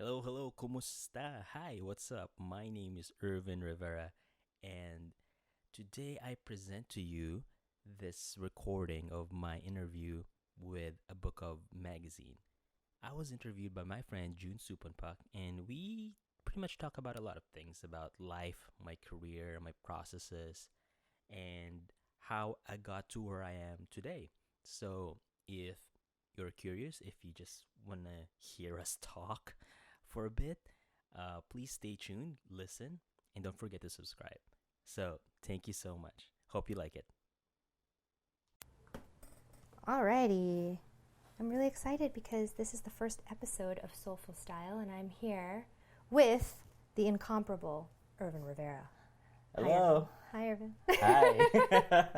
Hello, hello, kumusta? Hi, what's up? My name is Irvin Rivera, and today I present to you this recording of my interview with a book of magazine. I was interviewed by my friend June Suepunpuck, and we pretty much talk about a lot of things about life, my career, my processes, and how I got to where I am today. So, if you're curious, if you just want to hear us talk for a bit, please stay tuned, listen, and don't forget to subscribe. So, thank you so much. Hope you like it. Alrighty. I'm really excited because this is the first episode of Soulful Style, and I'm here with the incomparable Irvin Rivera. Hello. Hi, Irvin. Hi.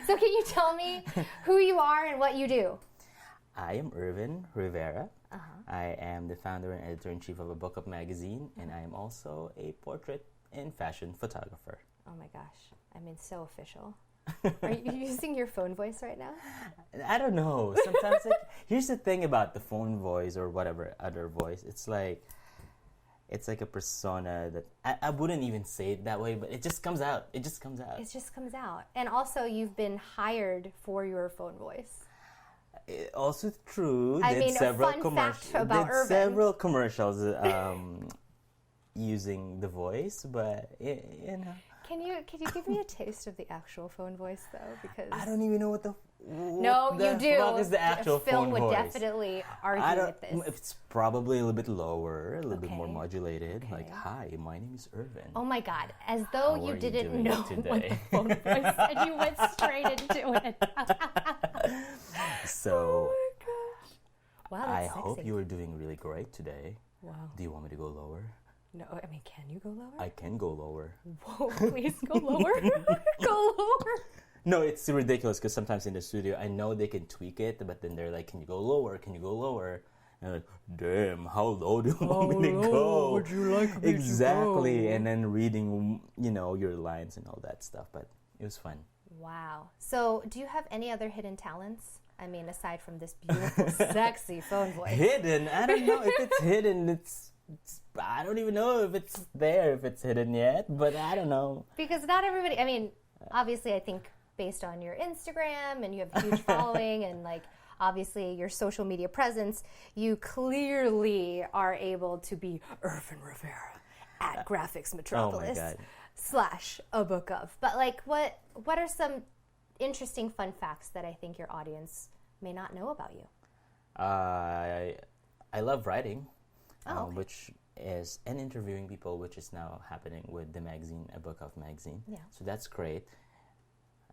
So can you tell me who you are and what you do? I am Irvin Rivera. Uh-huh. I am the founder and editor-in-chief of a book of magazine, and I am also a portrait and fashion photographer. Oh my gosh. I mean, so official. Are you using your phone voice right now? I don't know. Sometimes, here's the thing about the phone voice or whatever other voice. It's like a persona that I wouldn't even say it that way, but it just comes out. It just comes out. It just comes out. And also, you've been hired for your phone voice. Also true. I mean, a fun fact about Irvin. Several commercials using the voice, but Can you give me a taste of the actual phone voice though? Because I don't even know what the you do. Fuck is the actual film phone would voice. definitely argue with this. It's probably a little bit lower, a little bit more Okay. modulated. Okay. Like, hi, my name is Irvin. Oh my God! As though How you are you didn't doing know today? what the phone voice said, you went straight into it. So Oh my gosh! Wow, I that's hope sexy. you are doing really great today. Wow. Do you want me to go lower? No, I mean, can you go lower? I can go lower. Whoa! Please go lower. Go lower. No, it's ridiculous because sometimes in the studio, I know they can tweak it, but then they're like, "Can you go lower? Can you go lower?" And I'm like, "Damn, how low do you want me to go? would you like me to exactly?" go? And then reading, your lines and all that stuff. But it was fun. Wow. So, do you have any other hidden talents? I mean, aside from this beautiful, sexy phone voice. Hidden? I don't know if it's hidden. I don't even know if it's there, if it's hidden yet. But I don't know. Because not everybody, I mean, obviously, I think based on your Instagram and you have a huge following and like obviously your social media presence, you clearly are able to be Irvin Rivera at Graphics Metropolis God. / a book of. But like, what are some interesting fun facts that I think your audience may not know about you? I love writing, Oh, okay. which is and interviewing people, which is now happening with the magazine, a book of magazine. Yeah. So that's great.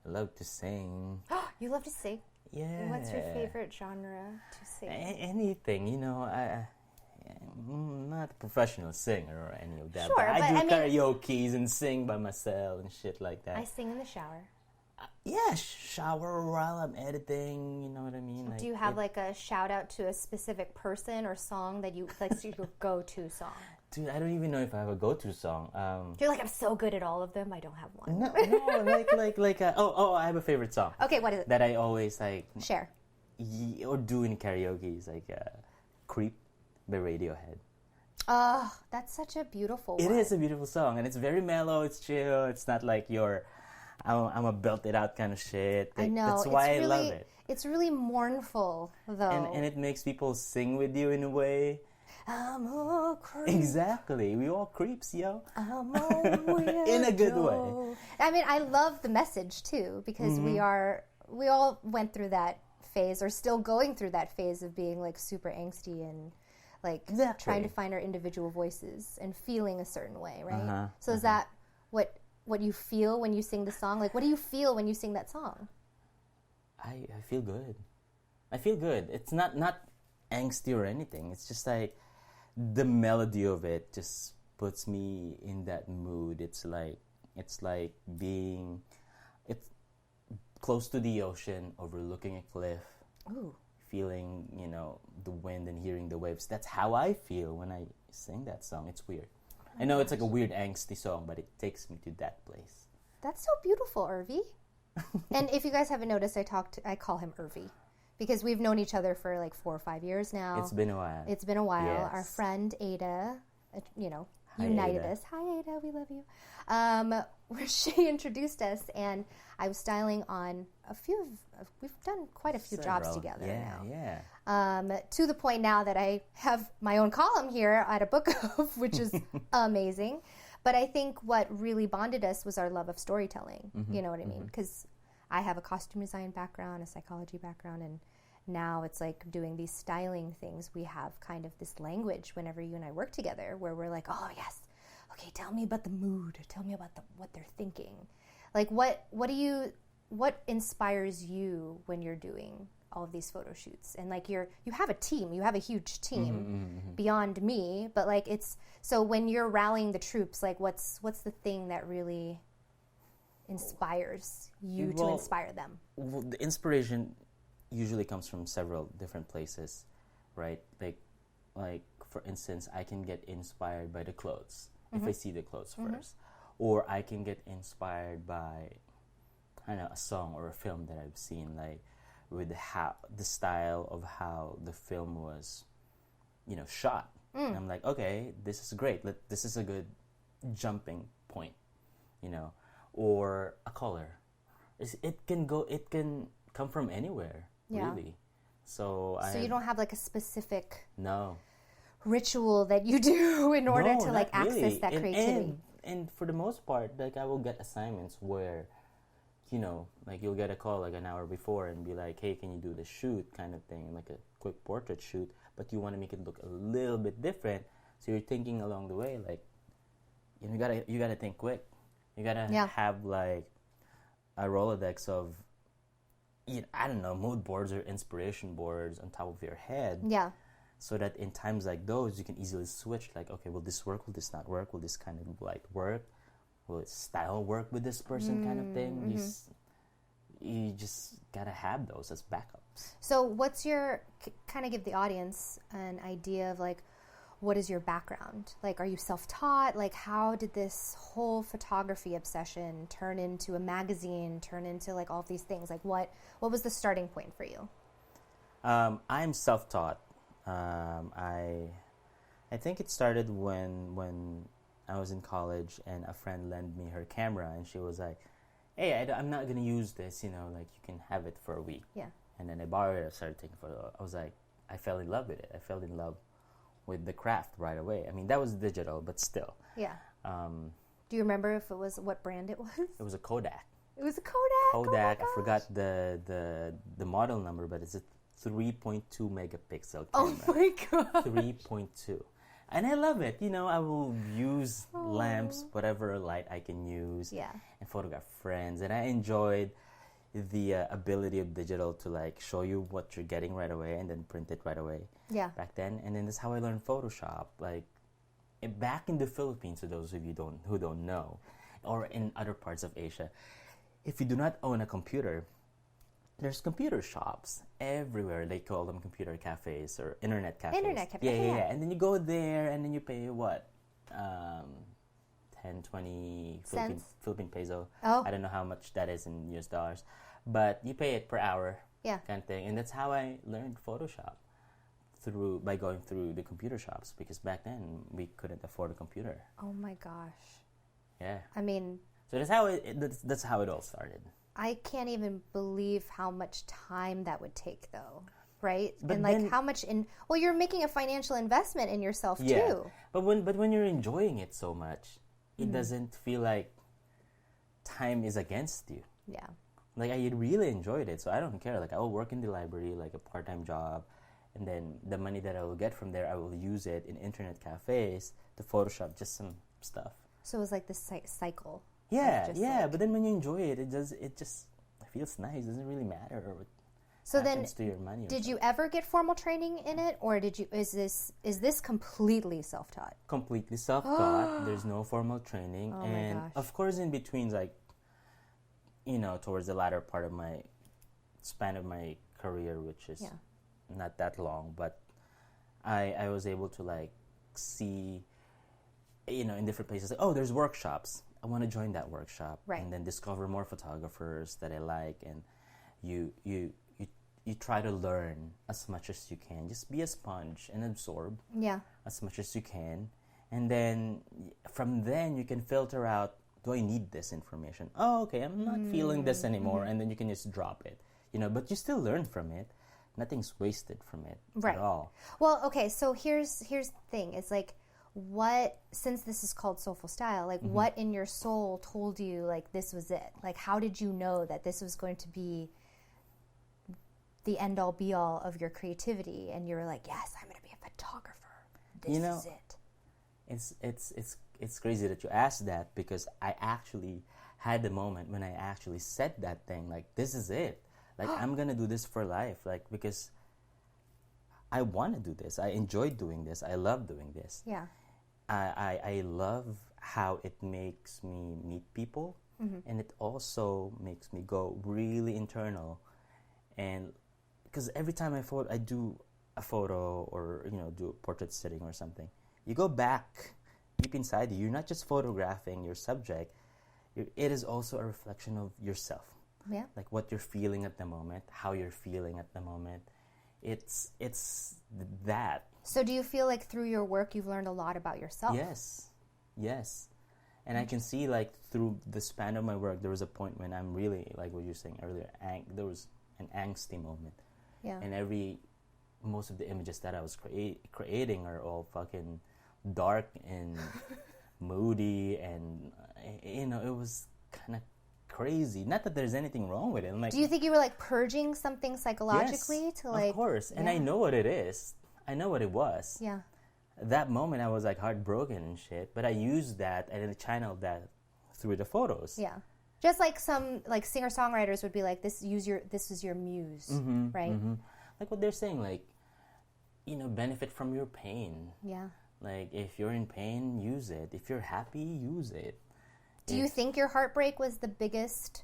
I love to sing. You love to sing. Yeah. What's your favorite genre to sing? Anything, I'm not a professional singer or any of that. Sure, but I but do I mean- karaoke's and sing by myself and shit like that. I sing in the shower. Yeah, shower while I'm editing. You know what I mean? Do you have like a shout out to a specific person or song that you like your go-to song? Dude, I don't even know if I have a go-to song. You're like, I'm so good at all of them, I don't have one. No, I have a favorite song. Okay, what is it? That I always Share. or do in karaoke is "Creep" by Radiohead. Oh, that's such a beautiful one. It is a beautiful song, and it's very mellow. It's chill. It's not like I'm a belted out kind of shit. I know. That's why it's I love it. It's really mournful, though. And it makes people sing with you in a way. I'm a creep. Exactly. We all creeps, yo. I'm a weirdo. In a good way. I mean, I love the message, too, because we all went through that phase, or still going through that phase of being, like, super angsty and, like, Exactly. trying to find our individual voices and feeling a certain way, right? Uh-huh, So is that what you feel when you sing the song? Like, what do you feel when you sing that song? I feel good. I feel good. It's not angsty or anything. It's just like the melody of it just puts me in that mood. It's like being close to the ocean, overlooking a cliff, Ooh. feeling, the wind and hearing the waves. That's how I feel when I sing that song. It's weird. I know it's like a weird angsty song, but it takes me to that place. That's so beautiful, Irvy. And if you guys haven't noticed, I call him Irvy because we've known each other for like 4 or 5 years now. It's been a while. It's been a while. Yes. Our friend Ada, Hi, united Ada. us. Hi, Ada, we love you. Where she introduced us, and I was styling on we've done quite a few jobs Several. together Yeah, now. yeah. To the point now that I have my own column here at a book of, which is amazing. But I think what really bonded us was our love of storytelling. You know what I mean? Because I have a costume design background, a psychology background, and now it's like doing these styling things. We have kind of this language whenever you and I work together where we're like, oh, yes, okay, tell me about the mood. Tell me about what they're thinking. Like, what inspires you when you're doing all of these photo shoots? And like you have a team, you have a huge team beyond me, but like so when you're rallying the troops, like what's the thing that really inspires you to inspire them? Well, the inspiration usually comes from several different places, right? Like for instance, I can get inspired by the clothes if I see the clothes first, or I can get inspired by a song or a film that I've seen, like with the style of how the film was, shot. And I'm like, okay, this is great. This is a good jumping point, or a color. It can come from anywhere, really. So you don't have like a specific no ritual that you do in order No, to like not access really. that creativity. And for the most part, like I will get assignments where, like you'll get a call like an hour before and be like, hey, can you do the shoot kind of thing, like a quick portrait shoot, but you want to make it look a little bit different. So you're thinking along the way, like, you gotta think quick. You gotta have like a Rolodex of, I don't know, mood boards or inspiration boards on top of your head. Yeah. So that in times like those, you can easily switch. Like, okay, will this work? Will this not work? Will this kind of light work? Will its style work with this person kind of thing? You just gotta have those as backups. So what's your, kind of give the audience an idea of like, what is your background? Like, are you self-taught? Like, how did this whole photography obsession turn into a magazine, turn into like all these things? Like, what was the starting point for you? I'm self-taught. I think it started when I was in college and a friend lent me her camera and she was like, hey, I'm not gonna use this, like you can have it for a week. Yeah. And then I borrowed it. I started taking photos. I was like, I fell in love with it. I fell in love with the craft right away. I mean, that was digital, but still. Yeah. Do you remember if it was what brand it was? It was a Kodak. It was a Kodak. Kodak. Oh, I forgot the model number, but it's a 3.2 megapixel camera. Oh my god. 3.2. And I love it. I will use lamps, whatever light I can use, and photograph friends. And I enjoyed the ability of digital to like show you what you're getting right away and then print it right away. Yeah. Back then, and then that's how I learned Photoshop. Like back in the Philippines, to those of you who don't know, or in other parts of Asia, if you do not own a computer, there's computer shops everywhere. They call them computer cafes or internet cafes. Internet cafes. Yeah. And then you go there and then you pay what? 10, 20 Philippine peso. Oh. I don't know how much that is in US dollars. But you pay it per hour kind of thing. And that's how I learned Photoshop, by going through the computer shops, because back then we couldn't afford a computer. Oh my gosh. Yeah. I mean, so that's how it all started. I can't even believe how much time that would take, though, right? But and like how much you're making a financial investment in yourself too. But when you're enjoying it so much, it doesn't feel like time is against you. Yeah. Like I really enjoyed it, so I don't care. Like I will work in the library, like a part-time job, and then the money that I will get from there, I will use it in internet cafes to Photoshop just some stuff. So it was like this cycle. Yeah. But then when you enjoy it, it just feels nice. It doesn't really matter what happens to your money. Did you ever get formal training in it, or is this completely self-taught? Completely self-taught. There's no formal training, Oh and my gosh. of course, in between, like towards the latter part of my span of my career, which is not that long, but I was able to like see, in different places, like, oh, there's workshops. I want to join that workshop, right. And then discover more photographers that I like, and you you try to learn as much as you can. Just be a sponge and absorb Yeah. as much as you can, and then from then you can filter out, do I need this information? Oh, okay, I'm not feeling this anymore, and then you can just drop it. But you still learn from it. Nothing's wasted from it Right. at all. Well, okay, so here's the thing. It's like, what, since this is called Soulful Style, like what in your soul told you like this was it? Like, how did you know that this was going to be the end all be all of your creativity? And you were like, yes, I'm going to be a photographer. This is it. It's crazy that you asked that, because I actually had the moment when I actually said that thing, like, this is it. Like, I'm gonna do this for life, like, because I want to do this. I enjoy doing this. I love doing this. Yeah. I love how it makes me meet people, and it also makes me go really internal. And because every time I do a photo, or do a portrait setting or something, you go back deep inside you. You're not just photographing your subject. It is also a reflection of yourself. Yeah. Like what you're feeling at the moment, how you're feeling at the moment. It's that. So do you feel like through your work you've learned a lot about yourself? Yes. And I can see, like, through the span of my work, there was a point when I'm really, like what you were saying earlier, there was an angsty moment. Yeah. And most of the images that I was creating are all fucking dark and moody, and it was kind of crazy. Not that there's anything wrong with it. I'm like, do you think you were like purging something psychologically yes, to like? Of course, and I know what it is. I know what it was. Yeah. That moment, I was like heartbroken and shit. But I used that and then channeled that through the photos. Yeah. Just like some like singer-songwriters would be like, this is your muse, right? Like what they're saying, like, benefit from your pain. Yeah. Like, if you're in pain, use it. If you're happy, use it. Do you think your heartbreak was the biggest,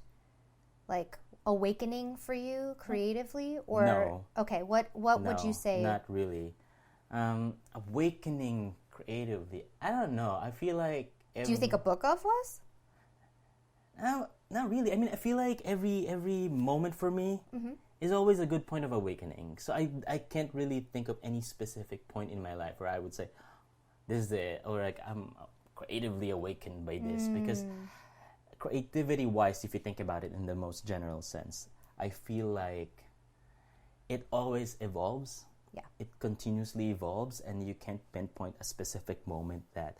like, awakening for you creatively? Or No. Okay, what would you say? Not really. Awakening creatively, I don't know. I feel like Do you think a book of was? No, not really. I mean, I feel like every moment for me is always a good point of awakening. So I can't really think of any specific point in my life where I would say, this is it, or like I'm creatively awakened by this. Because creativity-wise, if you think about it in the most general sense, I feel like it always evolves. Yeah. It continuously evolves, and you can't pinpoint a specific moment that,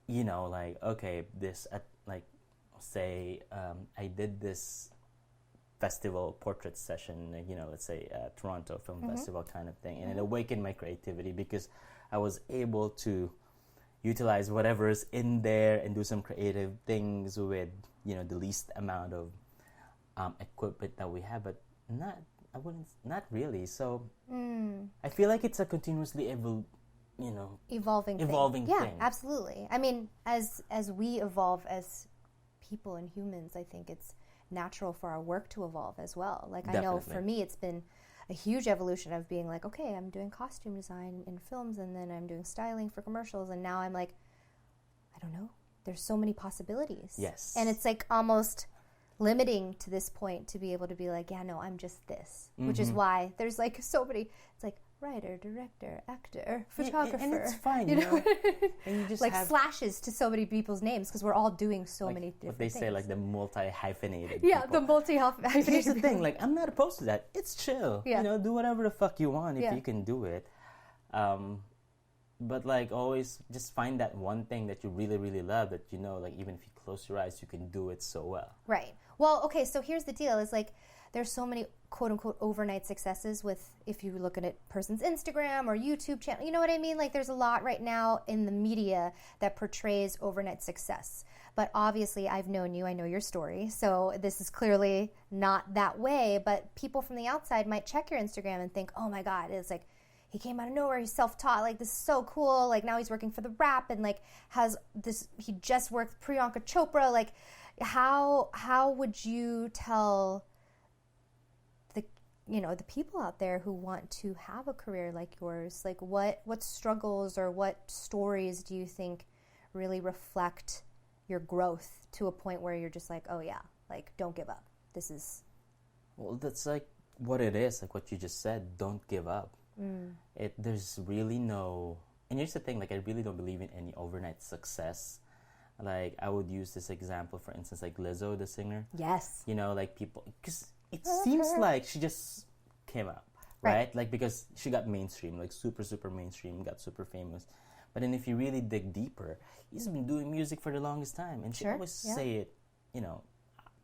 like, okay, say I did this festival portrait session, let's say Toronto Film Festival kind of thing, and it awakened my creativity because I was able to utilize whatever's in there and do some creative things with the least amount of equipment that we have, but not really. So I feel like it's a continuously Evolving thing. Yeah, absolutely. I mean, as we evolve as people and humans, I think it's natural for our work to evolve as well. Like, Definitely. I know for me, it's been a huge evolution of being like, okay, I'm doing costume design in films, and then I'm doing styling for commercials, and now I'm like, I don't know. There's so many possibilities. Yes. And it's like almost limiting to this point to be able to be like, yeah, no, I'm just this, which is why there's like so many. It's like writer, director, actor, photographer, and it's fine, And you just like have, slashes to so many people's names because we're all doing so like, many different what they things. say, like the multi-hyphenated Yeah, people. the multi-hyphenated. Here's the thing, like, I'm not opposed to that. It's chill. Yeah. Do whatever the fuck you want if Yeah. you can do it. But like, always just find that one thing that you really, really love, that like, even if you close your eyes, you can do it so well. Right. Well, okay, so here's the deal. Is like, there's so many quote-unquote overnight successes with, if you look at a person's Instagram or YouTube channel, you know what I mean? Like, there's a lot right now in the media that portrays overnight success. But obviously, I've known you, I know your story, so this is clearly not that way, but people from the outside might check your Instagram and think, oh my God, it's like, he came out of nowhere, he's self-taught, like, this is so cool, like, now he's working for The Wrap, and like, he just worked with Priyanka Chopra, like, how would you tell the people out there who want to have a career like yours, like, what struggles or what stories do you think really reflect your growth to a point where you're just like, oh yeah, like, don't give up. This is... Well, that's like what it is, like what you just said, don't give up. There's really no, and here's the thing, like I really don't believe in any overnight success. Like I would use this example, for instance, like Lizzo, the singer. Yes. You know, like people, because it seems like she just came up, right? Like because she got mainstream, like super, super mainstream, got super famous. But then if you really dig deeper, he's been doing music for the longest time. And she always say it, you know,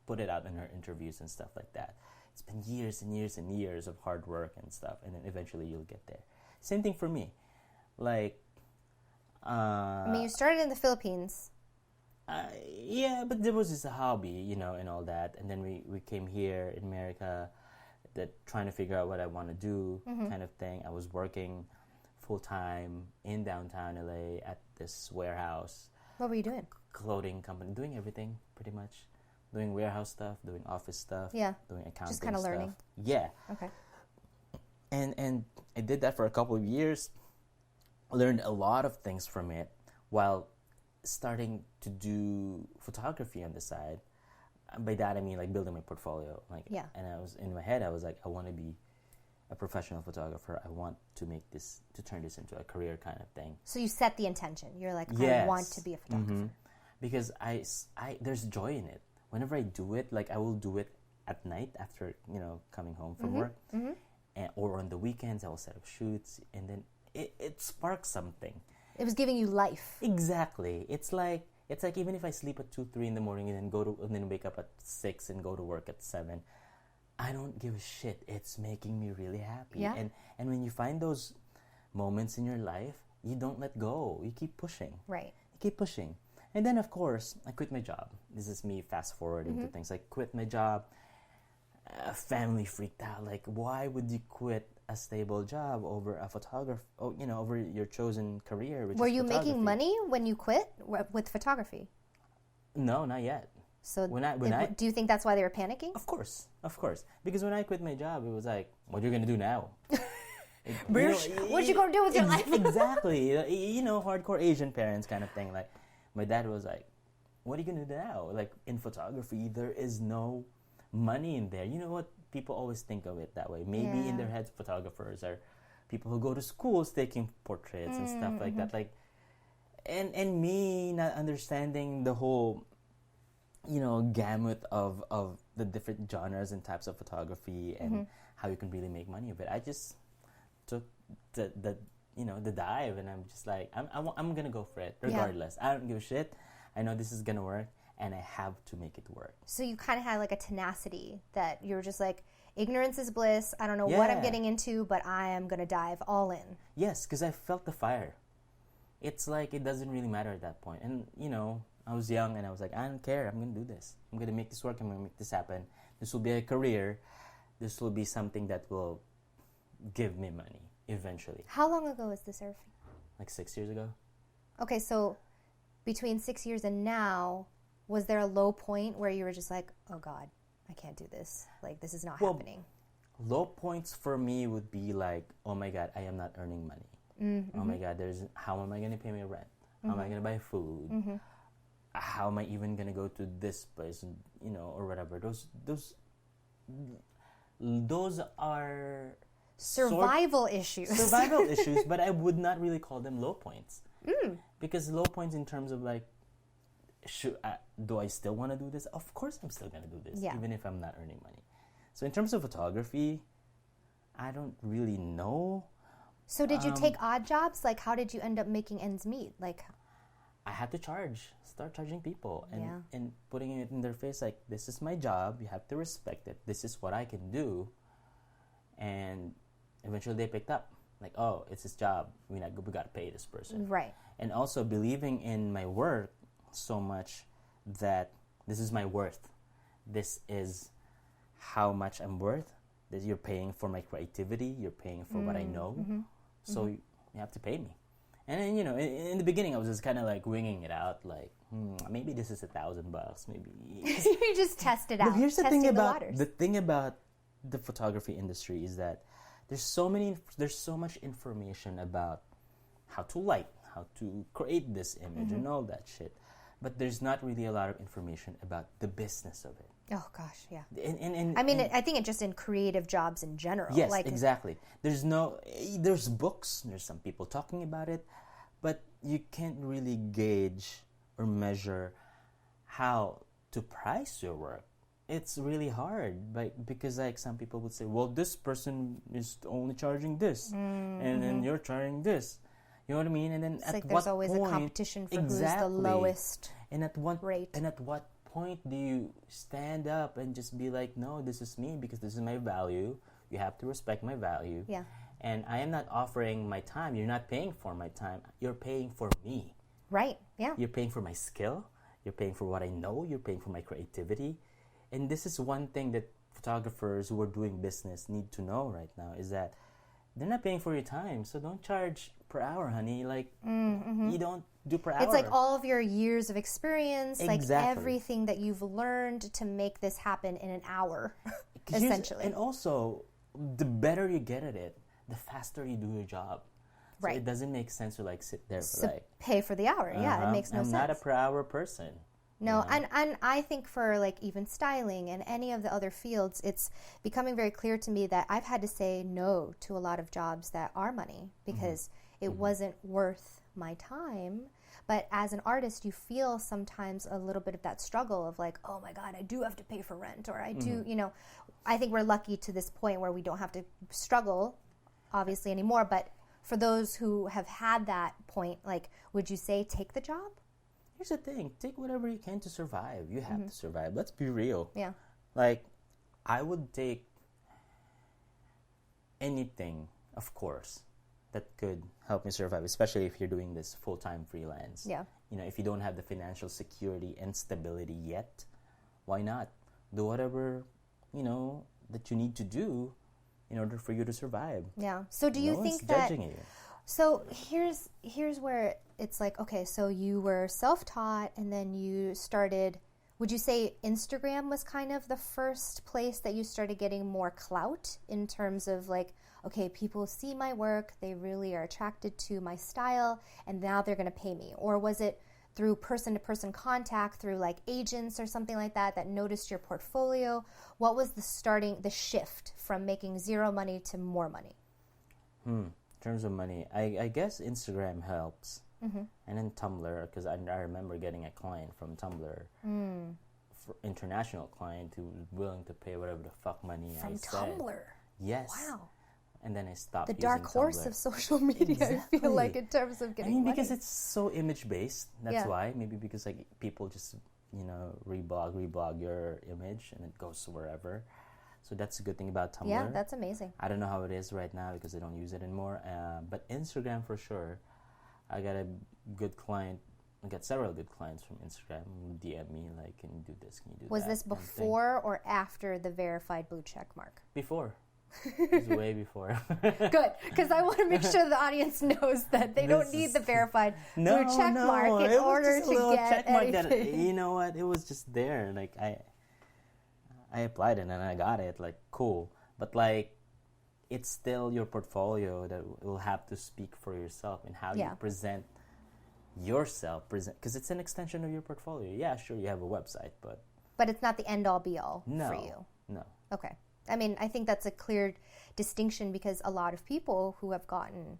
put it out in her interviews and stuff like that. It's been years and years and years of hard work and stuff. And then eventually you'll get there. Same thing for me. Like, I mean, you started in the Philippines. yeah, but there was just a hobby, you know, and all that. And then we came here in America, that trying to figure out what I want to do, kind of thing. I was working full-time in downtown LA at this warehouse. What were you doing? Clothing company, doing everything pretty much. Doing warehouse stuff, doing office stuff, doing accounting just kind of learning. Yeah. Okay. And I did that for a couple of years. Learned a lot of things from it while starting to do photography on the side. By that I mean like building my portfolio. Like, and I was in my head, I was like, I want to be a professional photographer. I want to make this, to turn this into a career kind of thing. So you set the intention. You're like, yes. I want to be a photographer. Because I there's joy in it. Whenever I do it, like I will do it at night after, you know, coming home from work. And, or on the weekends, I will set up shoots. And then it sparks something. It was giving you life. Exactly. It's like even if I sleep at 2, 3 in the morning and then wake up at 6 and go to work at 7, I don't give a shit. It's making me really happy. Yeah. And when you find those moments in your life, you don't let go. You keep pushing. Right. You keep pushing. And then, of course, I quit my job. This is me fast forwarding to things. I quit my job. Family freaked out. Like, why would you quit a stable job over a photographer? Oh, you know, over your chosen career, which Were is you photography. making money when you quit with photography? No, not yet. So when I do you think that's why they were panicking? Of course. Because when I quit my job, it was like, what are you gonna do now? What you gonna do with your life? Exactly. You know, hardcore Asian parents kind of thing. Like, my dad was like, what are you gonna do now? Like, in photography, there is no money in there. You know what? People always think of it that way. Maybe in their heads, photographers are people who go to schools taking portraits and stuff like that. Like, and me not understanding the whole, you know, gamut of the different genres and types of photography and how you can really make money of it. I just took the you know, the dive, and I'm just like, I'm gonna go for it regardless. I don't give a shit. I know this is gonna work, and I have to make it work. So you kind of had like a tenacity that you were just like, ignorance is bliss. I don't know what I'm getting into, but I am gonna dive all in. Yes, because I felt the fire. It's like it doesn't really matter at that point. And you know, I was young, and I was like, I don't care. I'm gonna do this. I'm gonna make this work. I'm gonna make this happen. This will be a career. This will be something that will give me money eventually. How long ago was this, Irvin? Like 6 years ago. Okay, so between 6 years and now, was there a low point where you were just like, oh God, I can't do this. Like, this is not happening. Low points for me would be like, oh my God, I am not earning money. Oh my God, how am I going to pay my rent? How am I going to buy food? How am I even going to go to this place, you know, or whatever. Those are survival issues. Survival issues, but I would not really call them low points. Because low points in terms of like, do I still want to do this? Of course I'm still going to do this, even if I'm not earning money. So in terms of photography, I don't really know. So did you take odd jobs? Like, how did you end up making ends meet? Like, I had to start charging people and putting it in their face like, this is my job, you have to respect it, this is what I can do. And eventually they picked up, like, oh, it's his job, we got to pay this person. Right. And also believing in my work so much that this is my worth. This is how much I'm worth. That you're paying for my creativity, you're paying for what I know. So you have to pay me. And then, you know, in the beginning, I was just kind of like winging it out, like, maybe this is $1,000, maybe. You just test it out. But here's the thing about the photography industry is that there's so much information about how to light, how to create this image and all that shit. But there's not really a lot of information about the business of it. Oh gosh, yeah. And I mean, I think it just in creative jobs in general. yes, like, exactly. There's books, there's some people talking about it, but you can't really gauge or measure how to price your work. It's really hard, because like some people would say, well, this person is only charging this, and then you're charging this. You know what I mean? And then it's like there's always a competition for who's the lowest rate. And at what point do you stand up and just be like, no, this is me because this is my value. You have to respect my value. Yeah. And I am not offering my time. You're not paying for my time. You're paying for me. Right. Yeah. You're paying for my skill. You're paying for what I know. You're paying for my creativity. And this is one thing that photographers who are doing business need to know right now, is that they're not paying for your time. So don't charge per hour, honey. Like, you don't do per hour. It's like all of your years of experience, Exactly. like everything that you've learned to make this happen in an hour, essentially. And also, the better you get at it, the faster you do your job. So Right. it doesn't make sense to like sit there for So like, pay for the hour. Yeah, it makes no I'm sense. not a per hour person. No, and I think for like even styling and any of the other fields, it's becoming very clear to me that I've had to say no to a lot of jobs that are money because it wasn't worth my time. But as an artist, you feel sometimes a little bit of that struggle of like, oh my God, I do have to pay for rent, or I do, I think we're lucky to this point where we don't have to struggle, obviously, anymore. But for those who have had that point, like, would you say take the job? Here's the thing. Take whatever you can to survive. You have to survive. Let's be real. Yeah. Like, I would take anything, of course, that could help me survive, especially if you're doing this full-time freelance. Yeah. If you don't have the financial security and stability yet, why not? Do whatever, that you need to do in order for you to survive. Yeah. So do you No think one's that... judging you. So here's where it's like, okay, so you were self-taught and then you started, would you say Instagram was kind of the first place that you started getting more clout in terms of like, okay, people see my work, they really are attracted to my style, and now they're going to pay me? Or was it through person-to-person contact, through like agents or something like that noticed your portfolio? What was the shift from making zero money to more money? In terms of money, I guess Instagram helps. And then Tumblr, because I remember getting a client from Tumblr, for international client who was willing to pay whatever the fuck money I said. From Tumblr? Yes. Wow. And then I stopped The using dark horse Tumblr. of social media, I feel like, in terms of getting money. Because it's so image-based. That's Yeah. why. Maybe because like people just, reblog your image and it goes wherever. So that's a good thing about Tumblr. Yeah, that's amazing. I don't know how it is right now because I don't use it anymore. But Instagram for sure. I got a good client. I got several good clients from Instagram who DM me like, "Can you do this? Can you do that?" Was this kind of thing. before or after the verified blue check mark? Before. It was way before. Good, because I want to make sure the audience knows that they don't need the verified blue check mark in order to get anything. You know what? It was just there. Like I applied it and I got it. Like, cool. But like, it's still your portfolio that will have to speak for yourself and how you present yourself. Because it's an extension of your portfolio. Yeah, sure, you have a website, but it's not the end all be all for you. No. Okay. I mean, I think that's a clear distinction because a lot of people who have gotten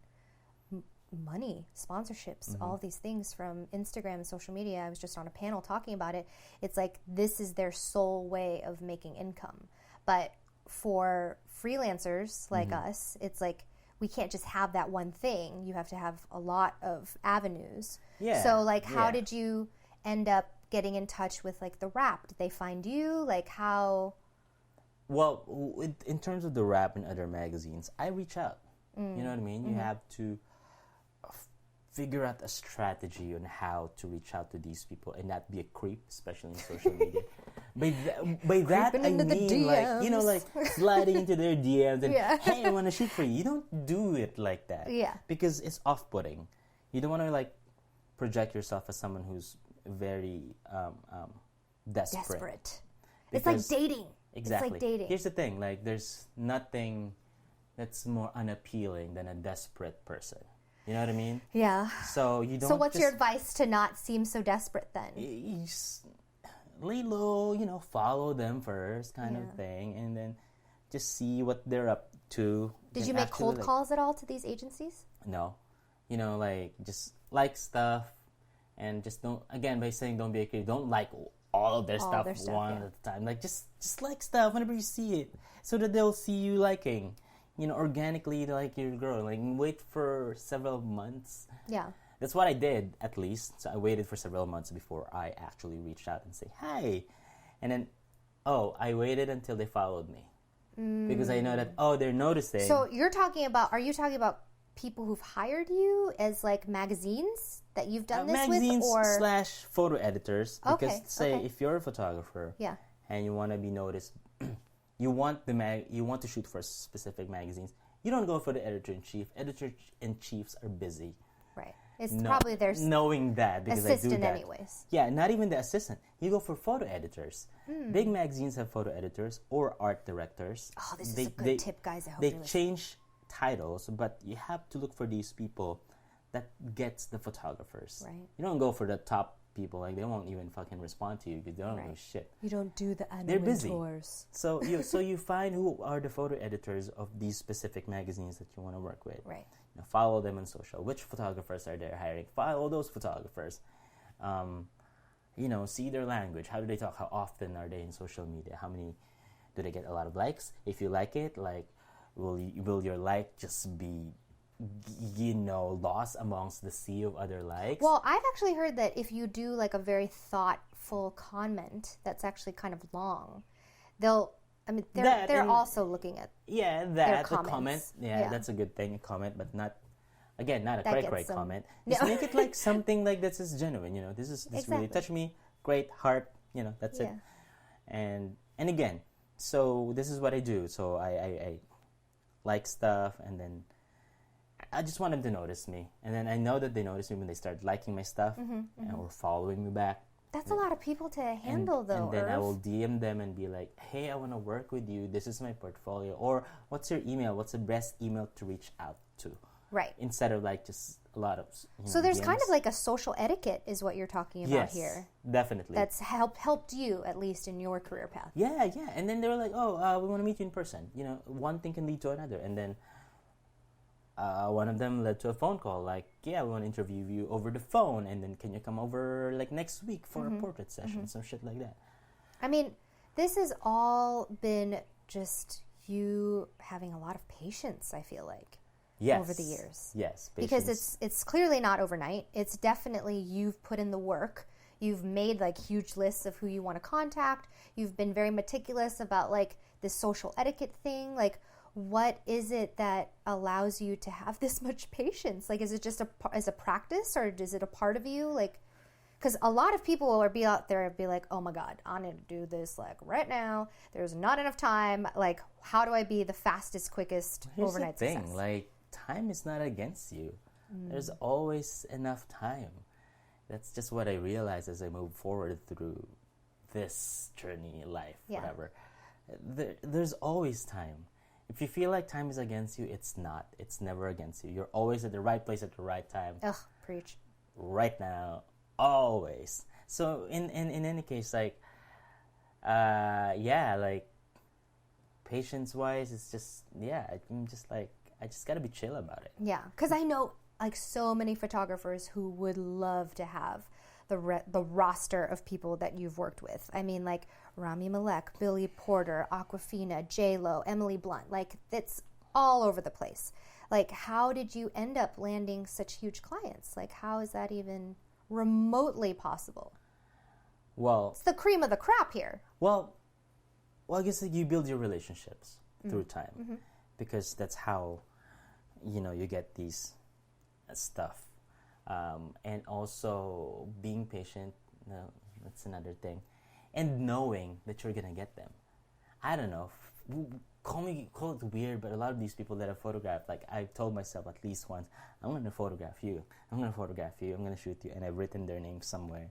money, sponsorships, all these things from Instagram and social media, I was just on a panel talking about it, it's like this is their sole way of making income. But for freelancers like us, it's like we can't just have that one thing. You have to have a lot of avenues. Yeah. So like how did you end up getting in touch with like the Wrap? Did they find you? Like how... Well, in terms of the Wrap and other magazines, I reach out. You know what I mean? You have to figure out a strategy on how to reach out to these people and not be a creep, especially in social media. By that I mean, like sliding into their DMs and hey, I want to shoot for you. You don't do it like that. Yeah. Because it's off-putting. You don't want to like project yourself as someone who's very desperate. It's like dating. Exactly. It's like dating. Here's the thing, like there's nothing that's more unappealing than a desperate person. You know what I mean? Yeah. So you don't. So what's your advice to not seem so desperate then? lay low, follow them first, kind of thing, and then just see what they're up to. Did you make cold calls at all to these agencies? No. Like, just like stuff, and just don't, again, by saying don't be a kid, don't like all of their stuff one at a time. Like, just like stuff whenever you see it, so that they'll see you liking, organically, like your girl. Like, wait for several months. Yeah. That's what I did, at least. So I waited for several months before I actually reached out and say, hi. And then, I waited until they followed me. Because I know that, they're noticing. So are you talking about people who've hired you as like magazines that you've done this magazines with? Or / photo editors. Because if you're a photographer and you want to be noticed, you want to shoot for specific magazines, you don't go for the editor-in-chief. Editor-in-chiefs are busy. Right. It's probably their knowing that because assistant I do that. anyways. Yeah, not even the assistant. You go for photo editors. Big magazines have photo editors or art directors. Oh, this is a good tip, guys. I hope they change titles, but you have to look for these people that gets the photographers. Right. You don't go for the top people. Like, they won't even fucking respond to you because they don't know shit. You don't do the annual They're busy. tours. So you find who are the photo editors of these specific magazines that you want to work with. Right. Follow them on social. Which photographers are they hiring? Follow those photographers. See their language. How do they talk? How often are they in social media? How many do they get? A lot of likes? If you like it, like, will your like just be lost amongst the sea of other likes? Well, I've actually heard that if you do like a very thoughtful comment that's actually kind of long, they're also looking at the comment. Yeah, that's a good thing. A comment, but not a great comment. Just make it like something like this is genuine. This really touched me. Great heart. That's it. And again, so this is what I do. So I like stuff, and then I just want them to notice me. And then I know that they notice me when they start liking my stuff or following me back. That's a lot of people to handle, though. And then I will DM them and be like, hey, I want to work with you. This is my portfolio. Or, what's your email? What's the best email to reach out to? Right. Instead of like just a lot of So there's DMs. kind of like a social etiquette is what you're talking about here. Definitely. That's helped you, at least in your career path. Yeah. And then they were like, we want to meet you in person. One thing can lead to another. And then one of them led to a phone call, like, we want to interview you over the phone, and then can you come over like next week for a portrait session, some shit like that. I mean, this has all been just you having a lot of patience, I feel like, over the years. Yes, patience. Because it's clearly not overnight. It's definitely you've put in the work. You've made like huge lists of who you want to contact. You've been very meticulous about like this social etiquette thing, like. What is it that allows you to have this much patience? Like, is it just as a practice, or is it a part of you? Like, because a lot of people will be out there and be like, oh my God, I need to do this like right now. There's not enough time. Like, how do I be the fastest, quickest overnight success? Here's the thing, success? like, time is not against you. There's always enough time. That's just what I realized as I move forward through this journey in life, whatever. There's always time. If you feel like time is against you, it's not. It's never against you. You're always at the right place at the right time. Ugh, preach. Right now, always. So in any case, like, like, patience-wise, it's just, I'm just like, I just gotta be chill about it. Yeah, because I know like so many photographers who would love to have the roster of people that you've worked with. I mean, like Rami Malek, Billy Porter, Aquafina, J-Lo, Emily Blunt. Like, it's all over the place. Like, how did you end up landing such huge clients? Like, how is that even remotely possible? Well, it's the cream of the crop here. Well, I guess you build your relationships through time, because that's how, you get these stuff. And also being patient, that's another thing. And knowing that you're going to get them. I don't know, call it weird, but a lot of these people that I've photographed, like, I've told myself at least once, I'm going to photograph you, I'm going to shoot you, and I've written their names somewhere.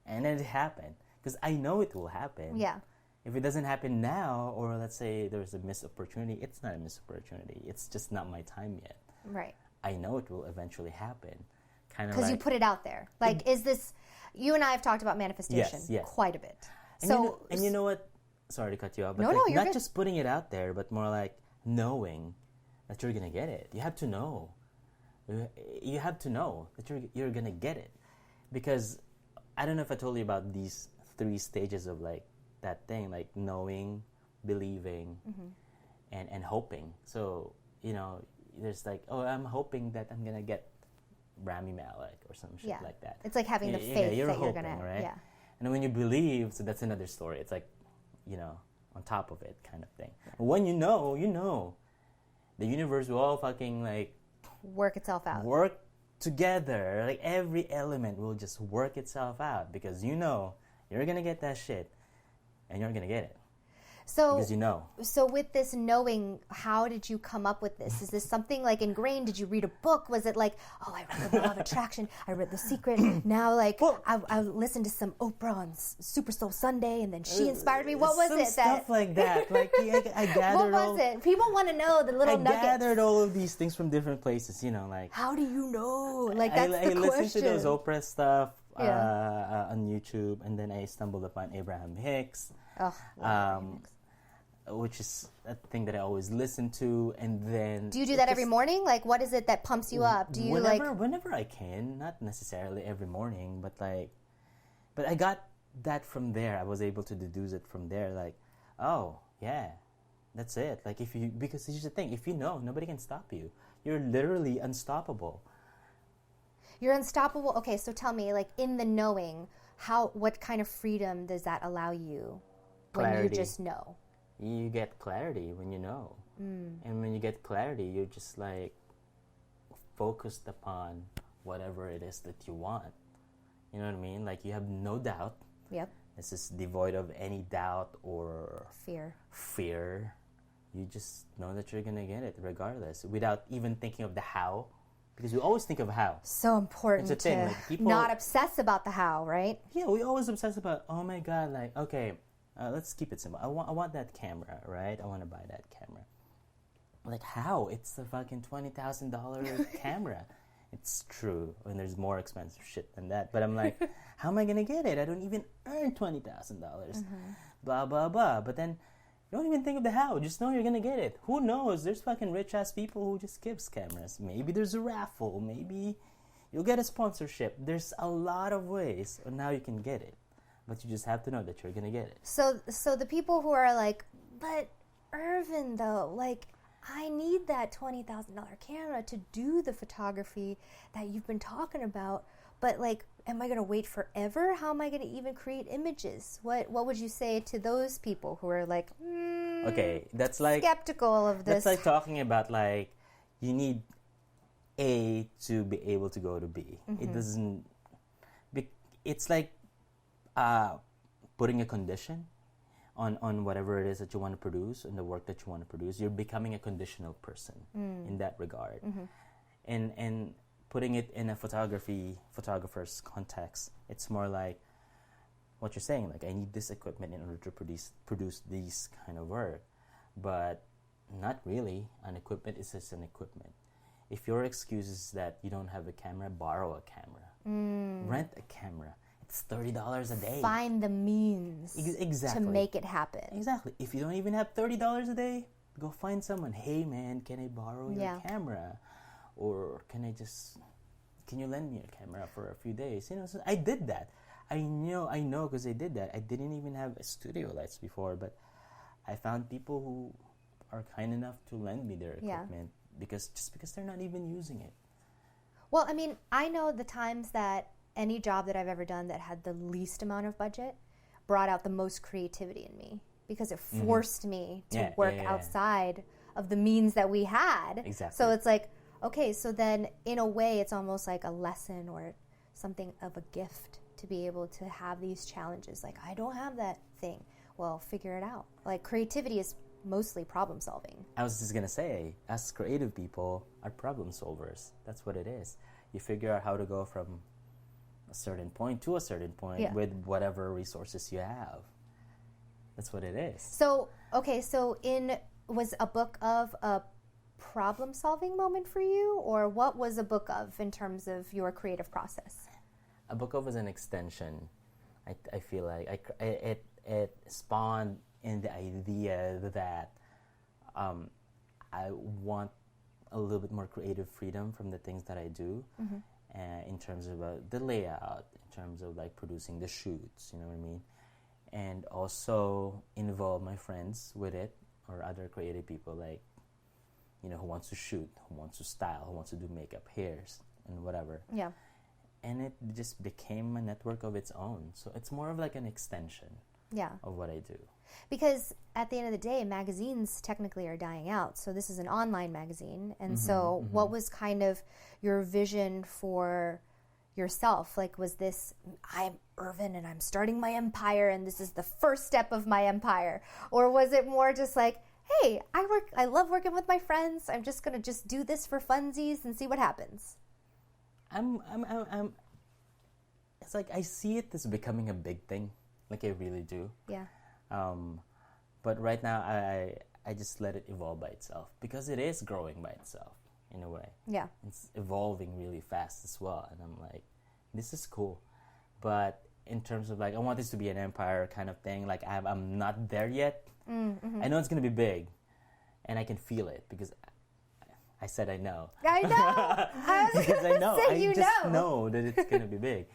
And it happened, because I know it will happen. Yeah. If it doesn't happen now, or let's say there's a missed opportunity, it's not a missed opportunity. It's just not my time yet. Right. I know it will eventually happen. Because you put it out there. Like, is this... You and I have talked about manifestation quite a bit. And you know what? Sorry to cut you off, but No, no, you're not good. just putting it out there, but more like knowing that you're gonna get it. You have to know. You have to know that you're gonna get it, because I don't know if I told you about these 3 stages of like that thing, like knowing, believing, and hoping. So there's like, oh, I'm hoping that I'm gonna get Rami Malek or some shit like that. It's like having the faith that you're gonna, right? yeah. And when you believe, so that's another story. It's like, on top of it kind of thing. But when you know, the universe will all fucking like Work itself out. work together. Like every element will just work itself out, because you're gonna get that shit, and you're gonna get it. So, because you know. So with this knowing, how did you come up with this? Is this something like ingrained? Did you read a book? Was it like, oh, I read The Law of Attraction, I read The Secret, now like I listened to some Oprah on Super Soul Sunday, and then she inspired me. What was some it? stuff like that. Like I gathered What was it? People want to know the little nuggets. I gathered all of these things from different places. Like how do you know? Like that's I the question. listened to those Oprah stuff on YouTube, and then I stumbled upon Abraham Hicks. Which is a thing that I always listen to, and then... Do you do that every morning? Like, what is it that pumps you up? Do you whenever I can, not necessarily every morning, but I got that from there. I was able to deduce it from there. Like, oh yeah, that's it. Like because here's the thing: if you know, nobody can stop you. You're literally unstoppable. You're unstoppable. Okay, so tell me, like in the knowing, what kind of freedom does that allow you when you just know? You get clarity when you know. And when you get clarity, you're just like focused upon whatever it is that you want. You know what I mean? Like you have no doubt. Yep. This is devoid of any doubt or fear. You just know that you're gonna get it regardless, without even thinking of the how, because we always think of how. So important to like not obsess about the how, right? Yeah, we always obsess about, oh my god, like, okay, let's keep it simple. I want that camera, right? I want to buy that camera. Like, how? It's a fucking $20,000 camera. It's true, and there's more expensive shit than that. But I'm like, how am I gonna get it? I don't even earn $20,000. Blah blah blah. But then you don't even think of the how. Just know you're gonna get it. Who knows? There's fucking rich ass people who just gives cameras. Maybe there's a raffle. Maybe you'll get a sponsorship. There's a lot of ways on how you can get it. But you just have to know that you're gonna get it. So the people who are like, but Irvin though, like, I need that $20,000 camera to do the photography that you've been talking about. But like, am I gonna wait forever? How am I gonna even create images? What would you say to those people who are like, okay, that's like skeptical of this? That's like talking about like you need A to be able to go to B. It doesn't. It's like putting a condition on whatever it is that you want to produce and the work that you want to produce. You're becoming a conditional person in that regard, and putting it in a photographer's context, it's more like what you're saying. Like, I need this equipment in order to produce these kind of work, but not really. An equipment is just an equipment. If your excuse is that you don't have a camera, borrow a camera, rent a camera. It's $30 a day. Find the means exactly to make it happen. Exactly. If you don't even have $30 a day, go find someone. Hey man, can I borrow your camera? Or can you lend me your camera for a few days? So I did that. I know because I did that. I didn't even have studio lights before, but I found people who are kind enough to lend me their equipment because they're not even using it. Well, I mean, I know the times that any job that I've ever done that had the least amount of budget brought out the most creativity in me, because it forced me to work outside of the means that we had. Exactly. So it's like, okay, so then in a way it's almost like a lesson or something of a gift to be able to have these challenges. Like, I don't have that thing. Well, figure it out. Like, creativity is mostly problem solving. I was just going to say, us creative people are problem solvers. That's what it is. You figure out how to go from a certain point to a certain point with whatever resources you have. That's what it is. So, okay, was a book of a problem-solving moment for you, or what was a book of in terms of your creative process? A book of was an extension. I feel like it spawned in the idea that I want a little bit more creative freedom from the things that I do, in terms of the layout, in terms of like producing the shoots, you know what I mean, and also involve my friends with it or other creative people, like, you know, who wants to shoot, who wants to style, who wants to do makeup, hairs, and whatever. Yeah. And it just became a network of its own. So it's more of like an extension of what I do. Because at the end of the day, magazines technically are dying out. So this is an online magazine. And so what was kind of your vision for yourself? Like, was this, I'm Irvin and I'm starting my empire and this is the first step of my empire? Or was it more just like, hey, I love working with my friends. I'm just going to just do this for funsies and see what happens? It's like I see it as becoming a big thing, like I really do. Yeah. But right now I just let it evolve by itself because it is growing by itself in a way. Yeah. It's evolving really fast as well, and I'm like, this is cool. But in terms of like, I want this to be an empire kind of thing. Like I'm not there yet. I know it's gonna be big, and I can feel it because I said I know. I know. I was because I know. say I just know that it's gonna be big.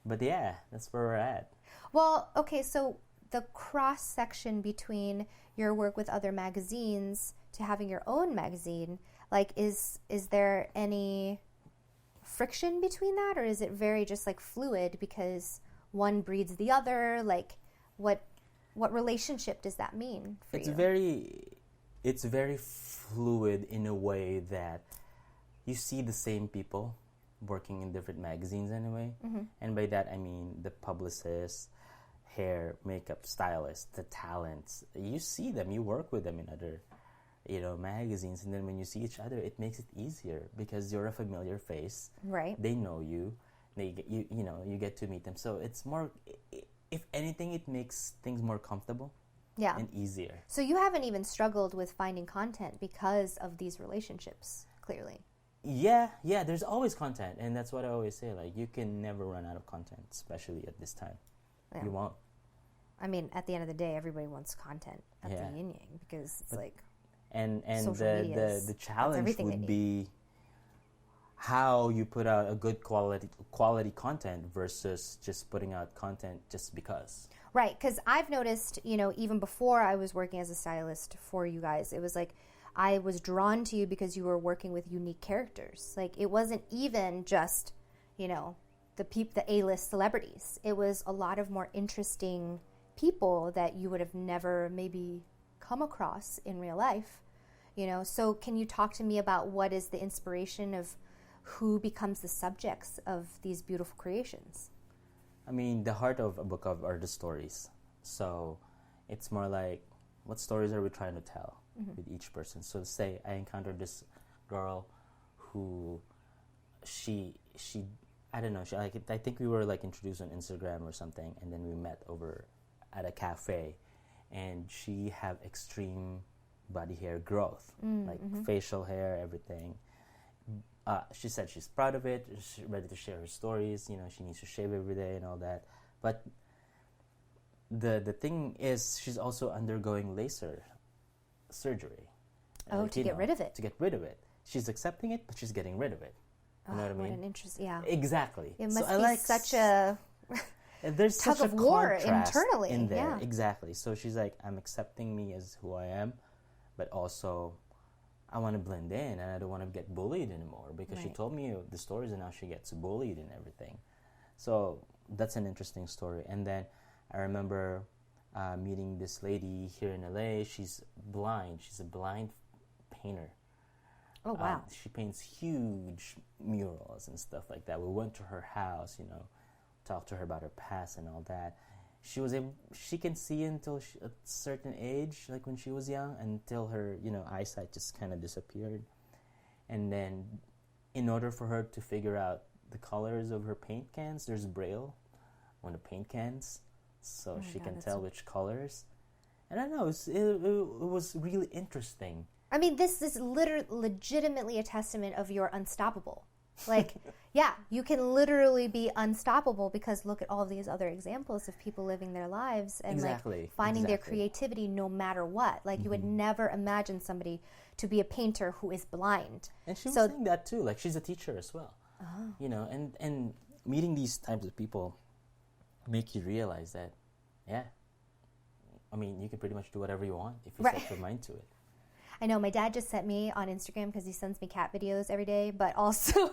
But yeah, that's where we're at. Well, okay, so the cross section between your work with other magazines to having your own magazine, like, is there any friction between that, or is it very just like fluid because one breeds the other? Like, what relationship does that mean for you? It's very fluid in a way that you see the same people working in different magazines anyway. And by that I mean the publicists, hair, makeup stylists, the talents. You see them, you work with them in other, you know, magazines, and then when you see each other, it makes it easier because you're a familiar face. Right. They know you. You get to meet them. So it's more, if anything, it makes things more comfortable. Yeah. And easier. So you haven't even struggled with finding content because of these relationships, clearly. Yeah, there's always content, and that's what I always say. Like, you can never run out of content, especially at this time. Yeah. You won't. I mean, at the end of the day, everybody wants content at the yin yang because it's like, and the challenge would be how you put out a good quality content versus just putting out content just because. Right, because I've noticed, you know, even before I was working as a stylist for you guys, it was like I was drawn to you because you were working with unique characters. Like, it wasn't even just, you know, the A-list celebrities. It was a lot of more interesting people that you would have never maybe come across in real life, you know. So can you talk to me about what is the inspiration of who becomes the subjects of these beautiful creations? I mean, the heart of a book are the stories. So it's more like, what stories are we trying to tell with each person? So say I encountered this girl who she I don't know, I think we were like introduced on Instagram or something, and then we met over at a cafe, and she have extreme body hair growth, like facial hair, everything. She said she's proud of it, she's ready to share her stories, you know, she needs to shave every day and all that. But the thing is, she's also undergoing laser surgery. To get rid of it. To get rid of it. She's accepting it, but she's getting rid of it. You know what I mean? What an interest, yeah. Exactly. It must be such a there's tug such of a war contrast internally. in there. Yeah. Exactly. So she's like, I'm accepting me as who I am, but also I want to blend in, and I don't want to get bullied anymore because she told me the stories, and now she gets bullied and everything. So that's an interesting story. And then I remember meeting this lady here in LA. She's blind. She's a blind painter. Oh, wow. She paints huge murals and stuff like that. We went to her house, you know, talked to her about her past and all that. She can see until a certain age, like when she was young, until her, you know, eyesight just kind of disappeared. And then in order for her to figure out the colors of her paint cans, there's Braille on the paint cans, so she can tell which colors. And I don't know, it was really interesting. I mean, this is legitimately a testament of you're unstoppable. Like, yeah, you can literally be unstoppable because look at all these other examples of people living their lives and like finding their creativity no matter what. Like you would never imagine somebody to be a painter who is blind. And she was saying that too. Like she's a teacher as well. You know, and meeting these types of people make you realize that, yeah, I mean, you can pretty much do whatever you want if you set your mind to it. I know my dad just sent me on Instagram because he sends me cat videos every day, but also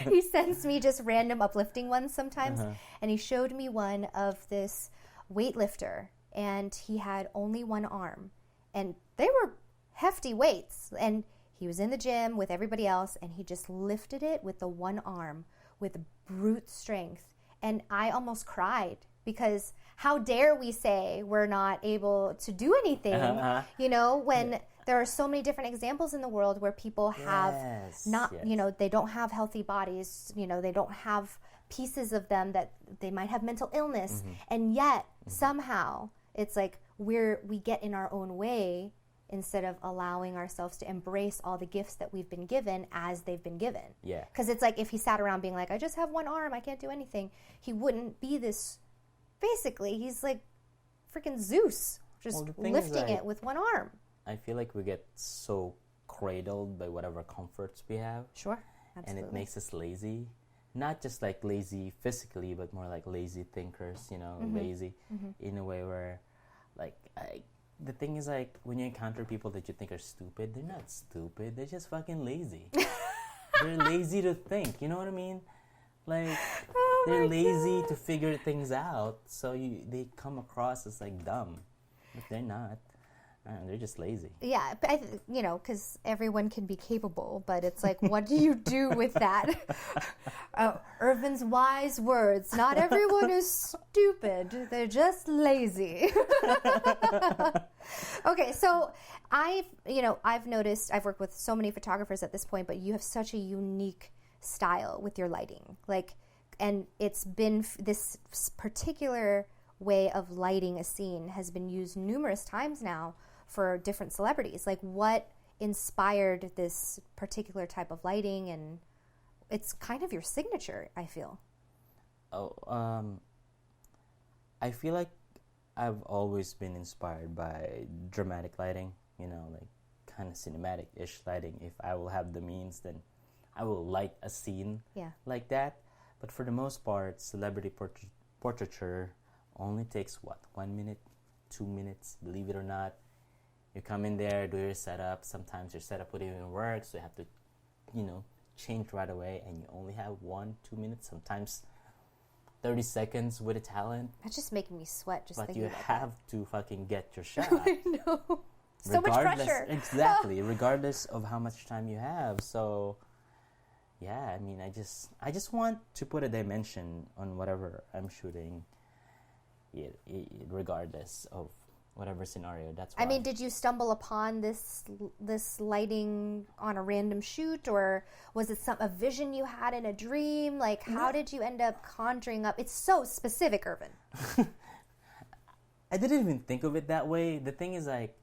he sends me just random uplifting ones sometimes. And he showed me one of this weightlifter, and he had only one arm, and they were hefty weights. And he was in the gym with everybody else, and he just lifted it with the one arm with brute strength. And I almost cried because how dare we say we're not able to do anything, you know, when there are so many different examples in the world where people have you know, they don't have healthy bodies, you know, they don't have pieces of them that they might have mental illness. And yet somehow it's like we get in our own way instead of allowing ourselves to embrace all the gifts that we've been given as they've been given. Yeah. Because it's like if he sat around being like, I just have one arm, I can't do anything, he wouldn't be this. Basically, he's like freaking Zeus, just lifting it with one arm. I feel like we get so cradled by whatever comforts we have. Sure, absolutely. And it makes us lazy. Not just like lazy physically, but more like lazy thinkers, you know, lazy in a way where, like, the thing is, like, when you encounter people that you think are stupid, they're not stupid. They're just fucking lazy. They're lazy to think. You know what I mean? Like, they're lazy to figure things out, so they come across as, like, dumb. But they're not. They're just lazy. Yeah, but you know, because everyone can be capable, but it's like, what do you do with that? Irvin's wise words. Not everyone is stupid. They're just lazy. Okay, so I've noticed, I've worked with so many photographers at this point, but you have such a unique style with your lighting. Like, and it's been this particular way of lighting a scene has been used numerous times now for different celebrities. Like, what inspired this particular type of lighting? And it's kind of your signature, I feel. I feel like I've always been inspired by dramatic lighting, you know, like kind of cinematic-ish lighting. If I will have the means, then I will light a scene like that. But for the most part, celebrity portraiture only takes, 1 minute, 2 minutes, believe it or not. You come in there, do your setup. Sometimes your setup wouldn't even work, so you have to, you know, change right away, and you only have 1-2 minutes, sometimes 30 seconds with a talent. That's just making me sweat just thinking about that. But you have to fucking get your shot. I know. So much pressure. Exactly, regardless of how much time you have. So, yeah, I mean, I just want to put a dimension on whatever I'm shooting, regardless of whatever scenario. That's why. I mean, did you stumble upon this lighting on a random shoot, or was it a vision you had in a dream? Like, how did you end up conjuring up? It's so specific, Irvin. I didn't even think of it that way. The thing is, like,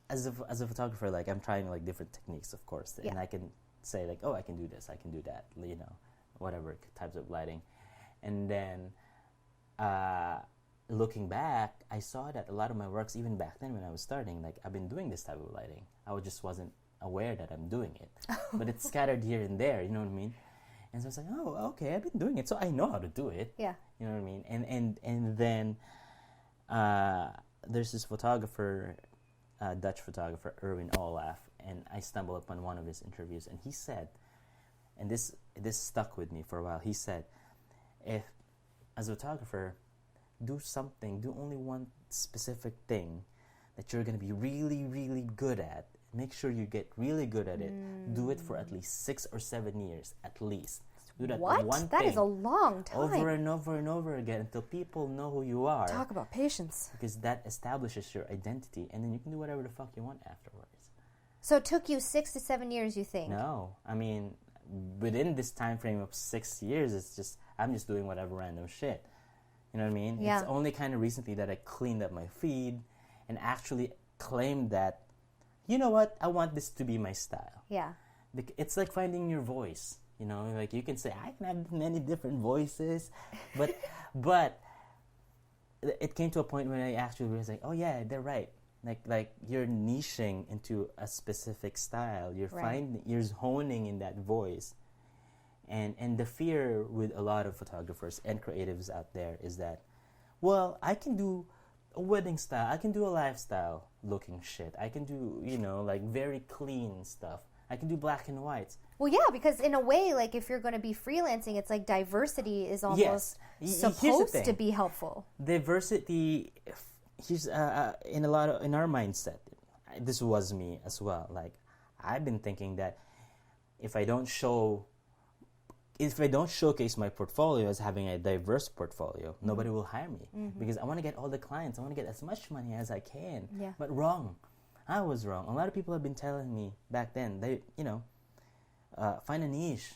as a photographer, like, I'm trying like different techniques, of course, and I can say like, oh, I can do this, I can do that, you know, whatever types of lighting, and then. Looking back, I saw that a lot of my works, even back then when I was starting, like, I've been doing this type of lighting. I just wasn't aware that I'm doing it. But it's scattered here and there, you know what I mean? And so I was like, oh, okay, I've been doing it, so I know how to do it. Yeah. You know what I mean? And then there's this photographer, Dutch photographer, Irvin Olaf, and I stumbled upon one of his interviews, and he said, and this stuck with me for a while, he said, if, as a photographer, do only one specific thing that you're going to be really, really good at. Make sure you get really good at it. Do it for at least 6 or 7 years, at least. Do that one thing. That is a long time. Over and over and over again until people know who you are. Talk about patience. Because that establishes your identity, and then you can do whatever the fuck you want afterwards. So it took you 6 to 7 years, you think? No. I mean, within this time frame of 6 years, I'm just doing whatever random shit. You know what I mean? Yeah. It's only kind of recently that I cleaned up my feed and actually claimed that, you know what, I want this to be my style. Yeah. It's like finding your voice. You know, like you can say I can have many different voices, but it came to a point when I actually was like, oh yeah, they're right. Like you're niching into a specific style. You're honing in that voice. And the fear with a lot of photographers and creatives out there is that, well, I can do a wedding style, I can do a lifestyle looking shit, I can do, you know, like very clean stuff, I can do black and whites. Well, yeah, because in a way, like if you're going to be freelancing, it's like diversity is almost supposed to be helpful. Diversity, in our mindset, this was me as well. Like I've been thinking that if I don't showcase my portfolio as having a diverse portfolio, nobody will hire me because I want to get all the clients. I want to get as much money as I can. Yeah. But wrong. I was wrong. A lot of people have been telling me back then, they, find a niche.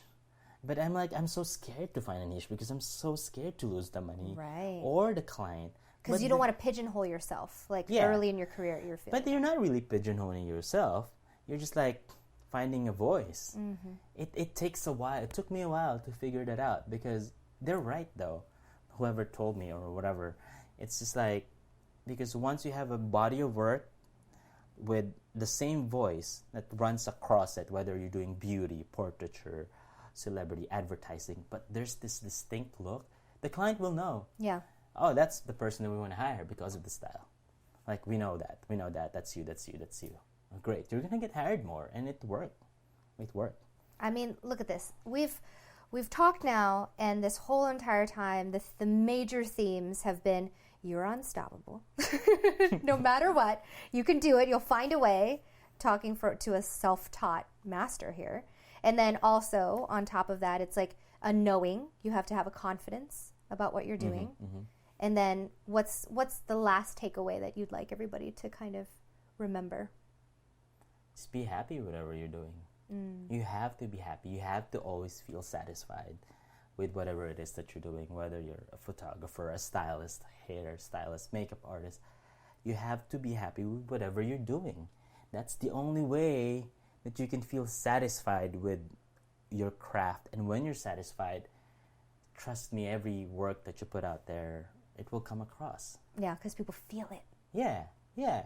But I'm like, I'm so scared to find a niche because I'm so scared to lose the money or the client. Because you don't want to pigeonhole yourself, early in your career, you're feeling. But you're not really pigeonholing yourself. You're just like finding a voice. It takes a while. It took me a while to figure that out because they're right though. Whoever told me or whatever. It's just like, because once you have a body of work with the same voice that runs across it, whether you're doing beauty, portraiture, celebrity, advertising, but there's this distinct look, the client will know. Yeah. Oh, that's the person that we want to hire because of the style. Like, we know that. That's you. Great. You're going to get hired more. And it worked. I mean, look at this. We've talked now, and this whole entire time, the major themes have been, you're unstoppable. No matter what, you can do it. You'll find a way, talking to a self-taught master here. And then also, on top of that, it's like a knowing. You have to have a confidence about what you're doing. And then what's the last takeaway that you'd like everybody to kind of remember? Just be happy with whatever you're doing. You have to be happy. You have to always feel satisfied with whatever it is that you're doing, whether you're a photographer, a stylist, hairstylist, makeup artist. You have to be happy with whatever you're doing. That's the only way that you can feel satisfied with your craft. And when you're satisfied, trust me, every work that you put out there, it will come across. Yeah, because people feel it. Yeah.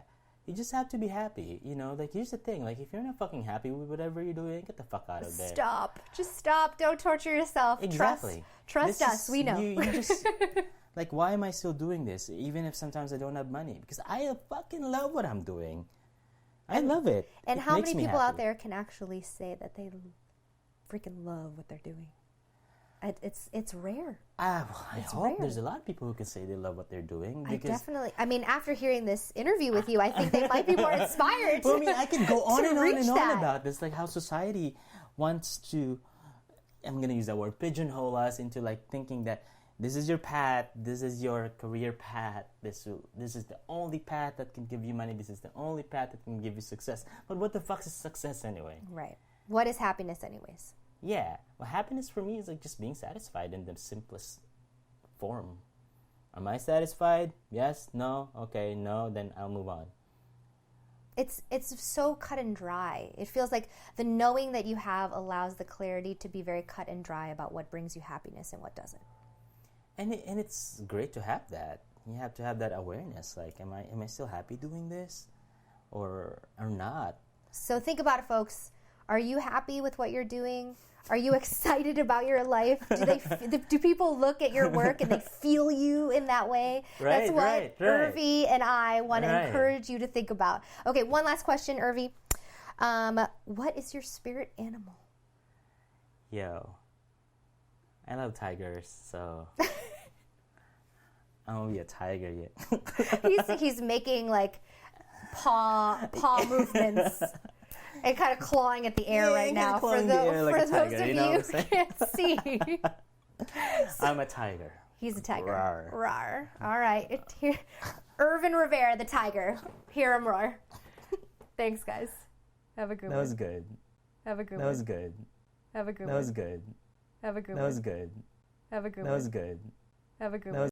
You just have to be happy, like here's the thing, like if you're not fucking happy with whatever you're doing, get the fuck out of there. Just stop, don't torture yourself. Exactly. Trust us, we know. You just, like, why am I still doing this, even if sometimes I don't have money? Because I fucking love what I'm doing. I love it. And how many people out there can actually say that they freaking love what they're doing? It's rare. I hope there's a lot of people who can say they love what they're doing. I mean, after hearing this interview with you, I think they might be more inspired. Well, I mean, I could go on and on about this, like how society wants to, I'm going to use that word, pigeonhole us into like thinking that this is your path, this is your career path, this is the only path that can give you money, this is the only path that can give you success. But what the fuck is success anyway? Right. What is happiness anyways? Yeah. Well, happiness for me is like just being satisfied in the simplest form. Am I satisfied? Yes? No? Okay, no? Then I'll move on. It's so cut and dry. It feels like the knowing that you have allows the clarity to be very cut and dry about what brings you happiness and what doesn't. And it's great to have that. You have to have that awareness. Like, am I still happy doing this? Or not? So think about it, folks. Are you happy with what you're doing? Are you excited about your life? Do people look at your work and they feel you in that way? That's what Irvi and I want to encourage you to think about. Okay, one last question, Irvi. What is your spirit animal? Yo, I love tigers, so I won't be a tiger yet. He's making like paw movements. And kind of clawing at the air right now for those of you who can't see. I'm a tiger. He's a tiger. Rawr. Rawr. All right. Irvin Rivera, the tiger. Hear him roar. Thanks, guys. Have a good one. That was good. Have a good one. That was good. Have a good one. That was good. Have a good one. That was good. Have a good one. That was good. Have a good one.